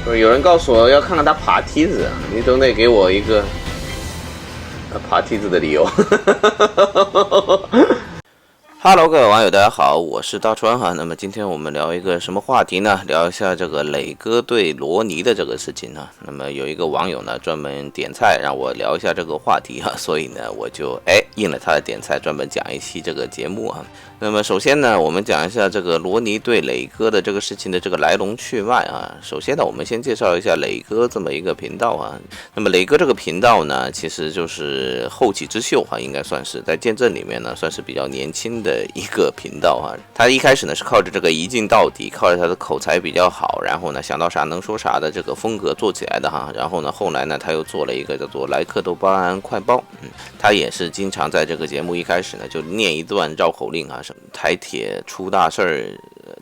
不是有人告诉我要看看他爬梯子，你总得给我一个爬梯子的理由。Hello， 各位网友，大家好，我是大川哈。那么今天我们聊一个什么话题呢？聊一下这个磊哥对罗尼的这个事情哈。那么有一个网友呢专门点菜让我聊一下这个话题哈，所以呢我就应了他的点菜，专门讲一期这个节目哈。那么首先呢，我们讲一下这个罗尼对磊哥的这个事情的这个来龙去脉啊。首先呢，我们先介绍一下磊哥这么一个频道啊。那么磊哥这个频道呢，其实就是后起之秀哈，应该算是在见证里面呢，算是比较年轻的一个频道哈。他一开始呢是靠着这个一镜到底，靠着他的口才比较好，然后呢想到啥能说啥的这个风格做起来的哈。然后呢后来呢他又做了一个叫做莱克多巴胺快报，他也是经常在这个节目一开始呢就念一段绕口令啊，什么台铁出大事儿，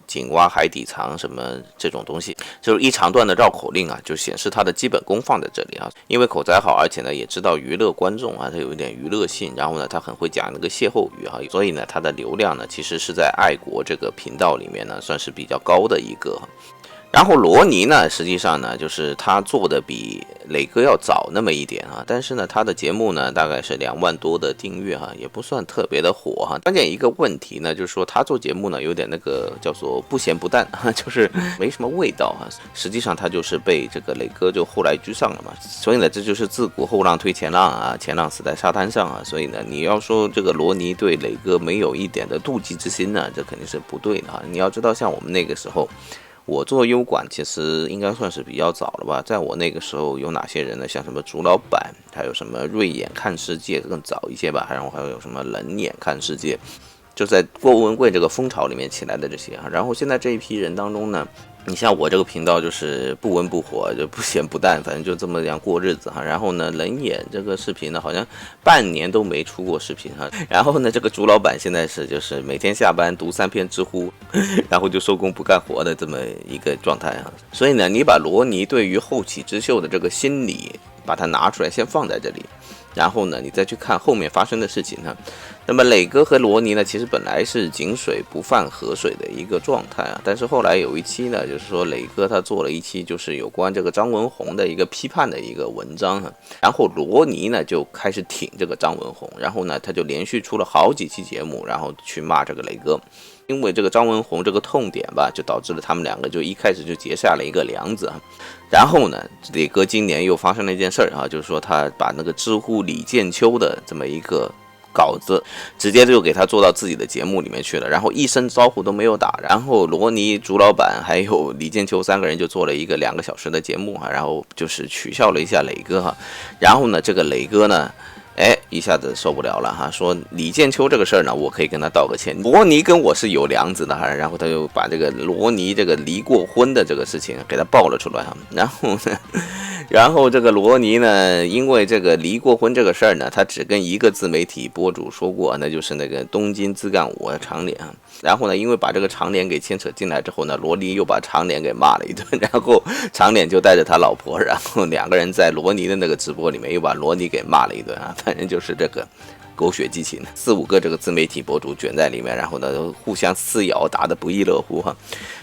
井蛙海底藏什么这种东西，就是一长段的绕口令啊，就显示他的基本功放在这里啊。因为口才好，而且呢也知道娱乐观众啊，他有一点娱乐性，然后呢他很会讲那个歇后语啊，所以呢他的流量呢其实是在爱国这个频道里面呢算是比较高的一个。然后罗尼呢，实际上呢，就是他做的比磊哥要早那么一点啊，但是呢，他的节目呢，大概是2万多的订阅哈，也不算特别的火哈。关键一个问题呢，就是说他做节目呢，有点那个叫做不咸不淡，就是没什么味道啊。实际上他就是被这个磊哥就后来居上了嘛，所以呢，这就是自古后浪推前浪啊，前浪死在沙滩上啊。所以呢，你要说这个罗尼对磊哥没有一点的妒忌之心呢，这肯定是不对的哈。你要知道，像我们那个时候。我做优管其实应该算是比较早了吧，在我那个时候有哪些人呢？像什么竹老板，还有什么锐眼看世界更早一些吧，然后还有什么冷眼看世界，就在郭文贵这个风潮里面起来的这些啊。然后现在这一批人当中呢，你像我这个频道就是不温不火，就不咸不淡，反正就这么样过日子哈。然后呢，冷眼这个视频呢，好像半年都没出过视频哈。然后呢，这个竹老板现在是就是每天下班读3篇知乎，然后就收工不干活的这么一个状态哈。所以呢，你把罗尼对于后起之秀的这个心理，把它拿出来先放在这里。然后呢，你再去看后面发生的事情呢。那么磊哥和罗尼呢，其实本来是井水不犯河水的一个状态啊。但是后来有一期呢，就是说磊哥他做了一期就是有关这个张文宏的一个批判的一个文章啊。然后罗尼呢就开始挺这个张文宏，然后呢他就连续出了好几期节目，然后去骂这个磊哥。因为这个张文宏这个痛点吧，就导致了他们两个就一开始就结下了一个梁子啊。然后呢，磊哥今年又发生了一件事儿啊，就是说他把那个知乎李建秋的这么一个稿子，直接就给他做到自己的节目里面去了，然后一声招呼都没有打。然后罗尼、竹老板还有李建秋3个人就做了一个2个小时的节目哈，然后就是取笑了一下磊哥哈。然后呢，这个磊哥呢。一下子受不了了哈，说李建秋这个事儿呢，我可以跟他道个歉。罗尼跟我是有梁子的哈，然后他就把这个罗尼这个离过婚的这个事情给他爆了出来哈。然后这个罗尼呢，因为这个离过婚这个事儿呢，他只跟一个自媒体博主说过，那就是那个东京自干五长脸啊。然后呢，因为把这个长脸给牵扯进来之后呢，罗尼又把长脸给骂了一顿，然后长脸就带着他老婆，然后2个人在罗尼的那个直播里面又把罗尼给骂了一顿啊。反正就是这个狗血激情，4、5个这个自媒体博主卷在里面，然后呢互相撕咬，打得不亦乐乎哈。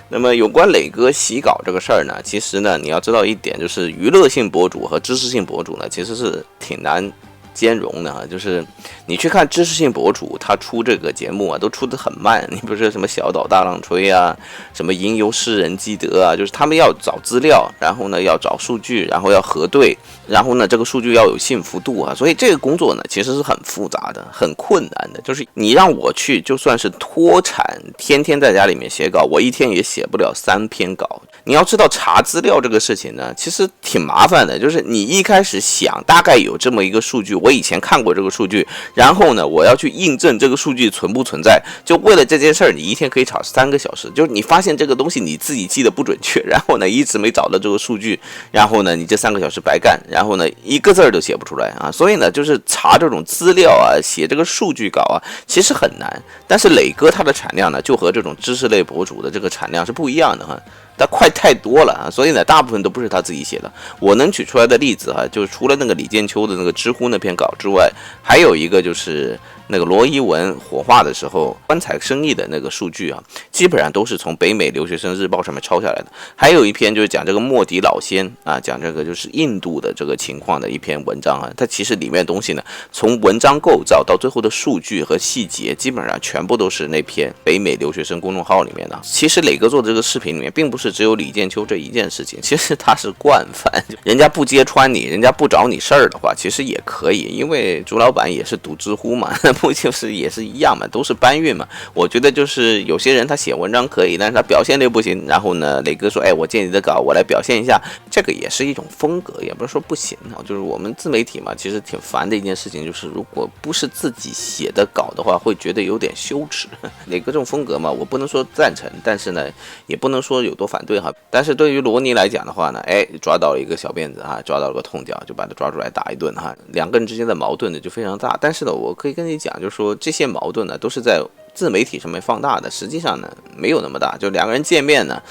那么有关磊哥洗稿这个事儿呢，其实呢你要知道一点，就是娱乐性博主和知识性博主呢其实是挺难兼容的啊。就是你去看知识性博主，他出这个节目啊，都出得很慢。你不是什么小岛大浪吹啊，什么吟游诗人基德啊，就是他们要找资料，然后呢要找数据，然后要核对，然后呢这个数据要有信服度啊。所以这个工作呢其实是很复杂的，很困难的。就是你让我去，就算是脱产，天天在家里面写稿，我一天也写不了3篇稿。你要知道查资料这个事情呢，其实挺麻烦的。就是你一开始想大概有这么一个数据，我以前看过这个数据，然后呢我要去印证这个数据存不存在，就为了这件事儿，你一天可以吵3个小时。就是你发现这个东西你自己记得不准确，然后呢一直没找到这个数据，然后呢你这3个小时白干，然后呢一个字儿都写不出来啊。所以呢就是查这种资料啊，写这个数据稿啊，其实很难。但是磊哥他的产量呢，就和这种知识类博主的这个产量是不一样的哈。它快太多了啊，所以呢，大部分都不是他自己写的。我能举出来的例子哈，就是除了那个李建秋的那个知乎那篇稿之外，还有一个就是那个罗伊文火化的时候棺材生意的那个数据啊，基本上都是从北美留学生日报上面抄下来的。还有一篇就是讲这个莫迪老仙啊，讲这个就是印度的这个情况的一篇文章啊，它其实里面的东西呢，从文章构造到最后的数据和细节，基本上全部都是那篇北美留学生公众号里面的。其实磊哥做的这个视频里面，并不是只有李建秋这一件事情，其实他是惯犯，人家不揭穿你，人家不找你事儿的话，其实也可以，因为朱老板也是读知乎嘛，不就是也是一样嘛，都是搬运嘛。我觉得就是有些人他写文章可以，但是他表现力不行，然后呢，磊哥说，哎，我借你的稿，我来表现一下，这个也是一种风格，也不是说不行啊。就是我们自媒体嘛，其实挺烦的一件事情，就是如果不是自己写的稿的话，会觉得有点羞耻。磊哥这种风格嘛，我不能说赞成，但是呢，也不能说有多反对哈。但是对于罗尼来讲的话呢，哎，抓到了一个小辫子哈，抓到了个痛脚，就把他抓出来打一顿哈。两个人之间的矛盾呢就非常大，但是呢，我可以跟你讲，就是说这些矛盾呢都是在自媒体上面放大的，实际上呢没有那么大，就两个人见面呢，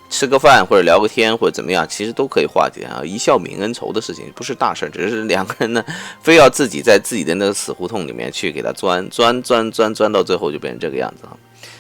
吃个饭或者聊个天或者怎么样，其实都可以化解啊，一笑泯恩仇的事情不是大事，只是两个人呢非要自己在自己的那个死胡同里面去给他钻到最后就变成这个样子啊。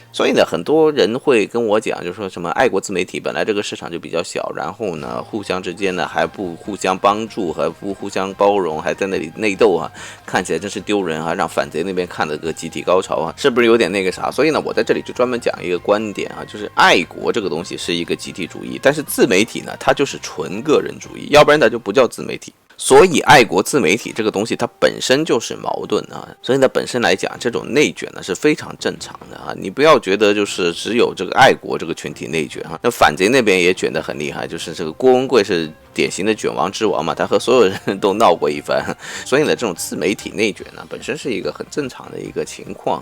所以呢，很多人会跟我讲，就说什么爱国自媒体本来这个市场就比较小，然后呢，互相之间呢还不互相帮助，还不互相包容，还在那里内斗啊，看起来真是丢人啊，让反贼那边看了个集体高潮啊，是不是有点那个啥？所以呢，我在这里就专门讲一个观点啊，就是爱国这个东西是一个集体主义，但是自媒体呢，它就是纯个人主义，要不然它就不叫自媒体。所以爱国自媒体这个东西它本身就是矛盾啊，所以呢本身来讲这种内卷呢是非常正常的啊，你不要觉得就是只有这个爱国这个群体内卷啊，那反贼那边也卷得很厉害，就是这个郭文贵是典型的卷王之王嘛，他和所有人都闹过一番，所以呢这种自媒体内卷呢本身是一个很正常的一个情况。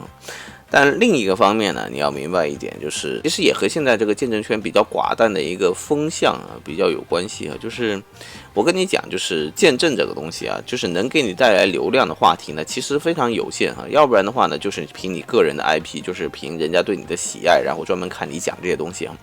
但另一个方面呢，你要明白一点，就是其实也和现在这个见证圈比较寡淡的一个风向啊比较有关系啊。就是我跟你讲，就是见证这个东西啊，就是能给你带来流量的话题呢，其实非常有限啊。要不然的话呢，就是凭你个人的 IP，就是凭人家对你的喜爱，然后专门看你讲这些东西啊。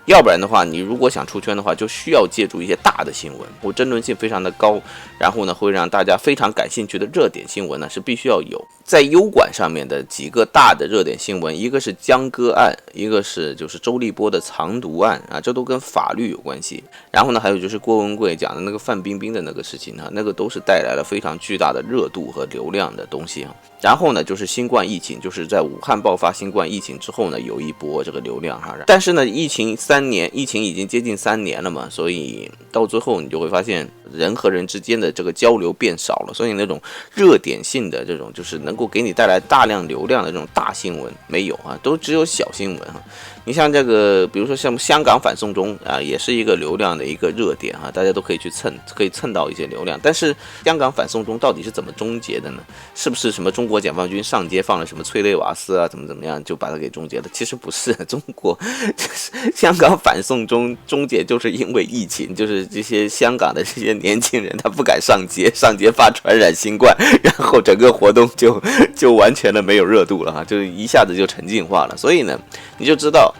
要不然的话，你如果想出圈的话，就需要借助一些大的新闻，或争论性非常的高，然后呢会让大家非常感兴趣的热点新闻呢是必须要有。在优管上面的几个大的热点新闻，一个是江歌案，一个是就是周立波的藏毒案啊，这都跟法律有关系。然后呢还有就是郭文贵讲的那个范冰冰的那个事情啊，那个都是带来了非常巨大的热度和流量的东西啊。然后呢就是新冠疫情，就是在武汉爆发新冠疫情之后呢有一波这个流量哈，但是呢疫情已经接近3年了嘛，所以到最后你就会发现人和人之间的这个交流变少了，所以那种热点性的这种就是能够给你带来大量流量的这种大新闻没有啊，都只有小新闻啊。你像这个比如说像香港反送中啊，也是一个流量的一个热点啊，大家都可以去蹭，可以蹭到一些流量。但是香港反送中到底是怎么终结的呢？是不是什么中国解放军上街放了什么催泪瓦斯啊，怎么样就把它给终结了？其实不是，中国就是香港反送中终结就是因为疫情，就是这些香港的这些年轻人他不敢上街怕传染新冠，然后整个活动就完全的没有热度了哈，就一下子就沉浸化了。所以呢，你就知道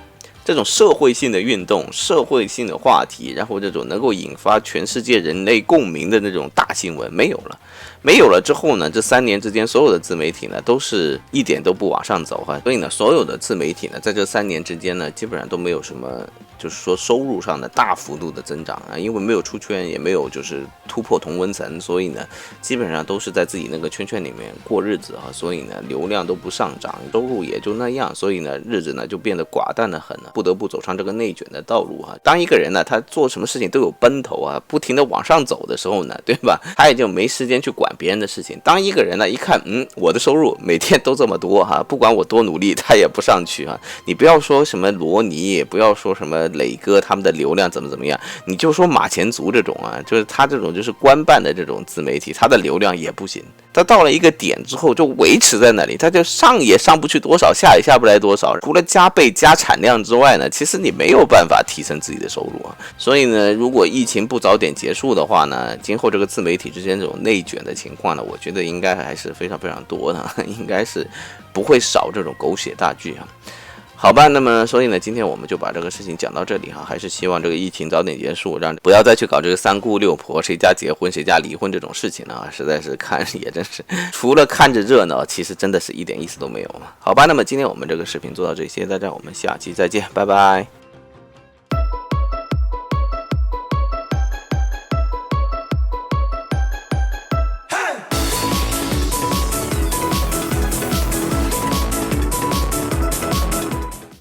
这种社会性的运动、社会性的话题，然后这种能够引发全世界人类共鸣的那种大新闻没有了。没有了之后呢，这3年之间所有的自媒体呢都是一点都不往上走哈，所以呢所有的自媒体呢在这3年之间呢基本上都没有什么就是说收入上的大幅度的增长啊，因为没有出圈，也没有就是突破同温层，所以呢基本上都是在自己那个圈圈里面过日子啊，所以呢流量都不上涨，收入也就那样，所以呢日子呢就变得寡淡的很了，不得不走上这个内卷的道路哈。当一个人呢他做什么事情都有奔头啊，不停的往上走的时候呢，对吧？他也就没时间去管别人的事情。当一个人呢一看，我的收入每天都这么多哈，不管我多努力，他也不上去哈。你不要说什么罗尼，也不要说什么磊哥他们的流量怎么样，你就说马前卒这种啊，就是他这种就是官办的这种自媒体，他的流量也不行。他到了一个点之后就维持在那里，他就上也上不去多少，下也下不来多少。除了加倍加产量之外呢，其实你没有办法提升自己的收入啊。所以呢，如果疫情不早点结束的话呢，今后这个自媒体之间这种内卷的情况呢，我觉得应该还是非常非常多的，应该是不会少这种狗血大剧啊。好吧，那么所以呢，今天我们就把这个事情讲到这里哈，还是希望这个疫情早点结束，让不要再去搞这个三姑六婆谁家结婚谁家离婚这种事情了啊，实在是看也真是除了看着热闹，其实真的是一点意思都没有嘛。好吧，那么今天我们这个视频做到这里，谢谢大家，我们下期再见，拜拜。